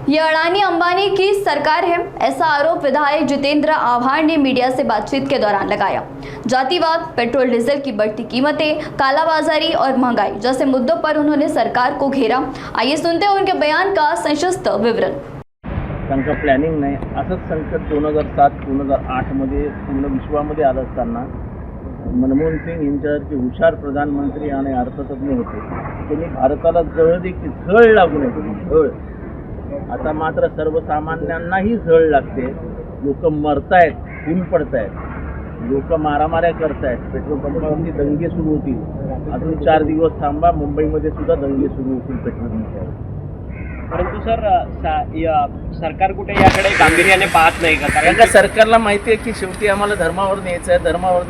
ये अडानी अंबानी की सरकार है, ऐसा आरोप विधायक जितेंद्र आव्हाड ने मीडिया से बातचीत के दौरान लगाया। जातिवाद, पेट्रोल डीजल की बढ़ती कीमतें, कालाबाजारी और महंगाई जैसे मुद्दों पर उन्होंने सरकार को घेरा। आइए सुनते हैं उनके बयान का संक्षिप्त विवरण। त्यांचं प्लॅनिंग नाही असंच संकट 2007-2008 मध्ये पूर्ण विश्वामध्ये आलं असताना मनमोहन सिंग यांच्यासारखे हुशार प्रधानमंत्री आणि अर्थतज्ञ होते, त्यांनी भारताला झळ लागू नये, झळ। आता मात्र सर्वसामान्यांनाही झळ लागते। लोक मरतायत, खून पडतायत, लोक मारामाऱ्या करतायत, पेट्रोल पंपावरती दंगे सुरू होतील। अजून 4 दिवस थांबा, मुंबईमध्ये सुद्धा दंगे सुरू होतील पेट्रोल पंपावर। परंतु सर सरकार कुठे याकडे गांभीर्याने पाहत नाही का? कारण का सरकारला माहिती आहे की शेवटी आम्हाला धर्मावर न्यायचं आहे, धर्मावर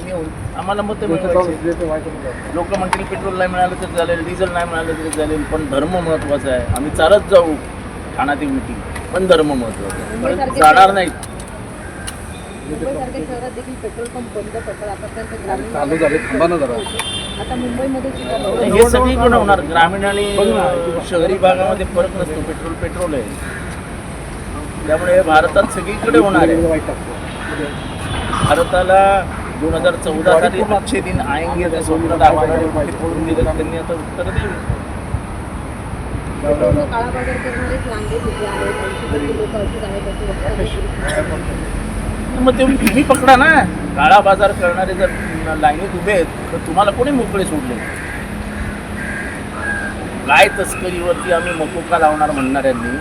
नेऊन आम्हाला मतं मिळवायची। लोक म्हणतील पेट्रोल नाही मिळालं तर चालेल, डिझेल नाही मिळालं तरी चालेल, पण धर्म महत्त्वाचा आहे। आम्ही चालत जाऊ ठाण्यात मिटिंग, पण धर्म महत्त्वाचा आहे, जाणार नाही। मुंबईसारख्या शहरात देखील पेट्रोल पंप बंद पडतात, आतापर्यंत चालू झाले, थांबा ना जरा। आता मुंबईमध्ये सुद्धा हे सगळीकडे होणार, ग्रामीण आणि शहरी भागामध्ये फरक नसतो, पेट्रोल आहे, त्यामुळे भारतात सगळीकडे होणार आहे। भारताला 2014 साली अच्छे दिन आएंगे ते स्वप्न दाखवणारे मोठे पडून दिलं, त्यांनी आता उत्तर द्यावी। पेट्रोलचा काळाबाजार करणारेच लांबे तिथे आहेत, लोक अशीच आहेत। मग ते तुम्ही पकडा ना, काळा बाजार करणारे जर लाईनीत उभे आहेत तर तुम्हाला कोणी मोकळे सोडले? गाय तस्करीवरती आम्ही मकोका लावणार म्हणणाऱ्यांनी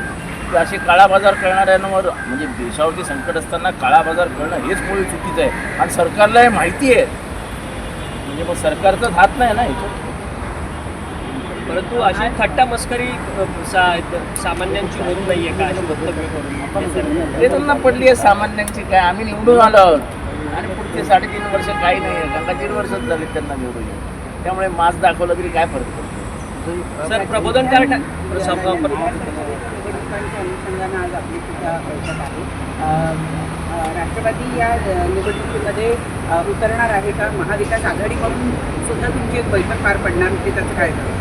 की असे काळा बाजार करणाऱ्यांवर, म्हणजे देशावरती संकट असताना काळा बाजार करणं हेच मुळे चुकीचं आहे आणि सरकारला हे माहिती आहे, म्हणजे मग सरकारचाच हात नाही ना ह्याच्यात। परंतु अशी थट्टा मस्करी सामान्यांची होत नाहीये का? अशी वक्तव्य करून ते त्यांना पडली आहे सामान्यांची, काय आम्ही निवडून आलो आहोत आणि पुढचे 3.5 वर्ष काही नाही आहे, कारण 3 वर्षच झाले त्यांना निवडून, त्यामुळे मास्क दाखवलं तरी काय फरक पडतो? सर प्रबोधनकार अनुषंगाने आज आपली सुद्धा बैठक आहे। राष्ट्रवादी या निवडणुकीमध्ये उतरणार आहे का? महाविकास आघाडीकडून सुद्धा तुमची एक बैठक पार पडणार होती, त्याचं काय झालं?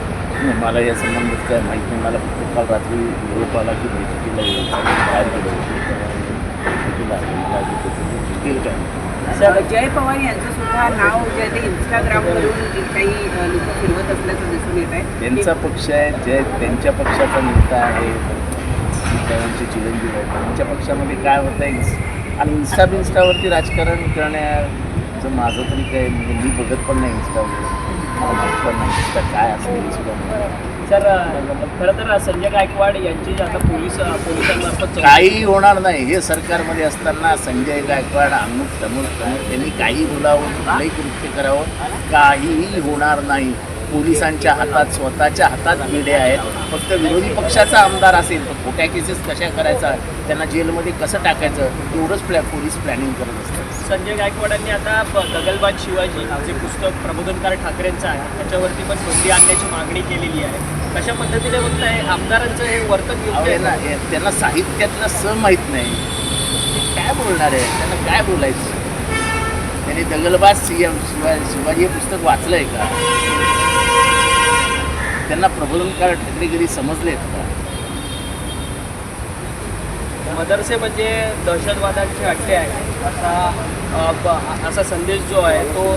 मला या संबंधित काय माहीत नाही। मला फक्त काल रात्री निरोप आला की बैठकीला बाहेर सर जय पवार यांचं सुद्धा नाव जे आहे ते इंस्टाग्रामवरून काही लोक फिरवत असल्याचं दिसून येत आहे। त्यांचा पक्ष आहे, जे त्यांच्या पक्षाचा नेता आहे, त्यांचे चिरंजीव आहे, त्यांच्या पक्षामध्ये काय होतं आहे आणि इन्स्टावरती राजकारण करण्याचं माझं तरी काय, मी बघत पण नाही इंस्टावर, मला माहीत पण नाही इंस्टा काय असेल सुद्धा। सर खरं तर संजय गायकवाड यांची आता पोलिसांमार्फत काही होणार नाही। हे सरकारमध्ये असताना संजय गायकवाड अमुक तमुक त्यांनी काही बोलावं, कुठलंही कृत्य करावं, काहीही होणार नाही। पोलिसांच्या हातात, स्वतःच्या हातात बेडे आहेत। फक्त विरोधी पक्षाचा आमदार असेल तर खोट्या केसेस कशा करायचा, त्यांना जेलमध्ये कसं टाकायचं, एवढंच पोलीस प्लॅनिंग करत असतात। संजय गायकवाडांनी आता दगलबाज शिवाजी जे पुस्तक प्रबोधनकार ठाकरेंचं आहे त्याच्यावरती पण बंदी आणण्याची मागणी केलेली आहे। कशा पद्धतीने बघताय आमदारांचं हे वर्तन योग्य आहे ना? त्यांना साहित्यातलं माहीत नाही, काय बोलणार आहे, त्यांना काय बोलायचं? त्यांनी दगलबाज शिवाजी हे पुस्तक वाचलंय का? त्यांना प्रबोधनकार ठाकरेगिरी समजलेत का? मदरसे म्हणजे दहशतवादाचे अड्डे आहे असा संदेश जो आहे तो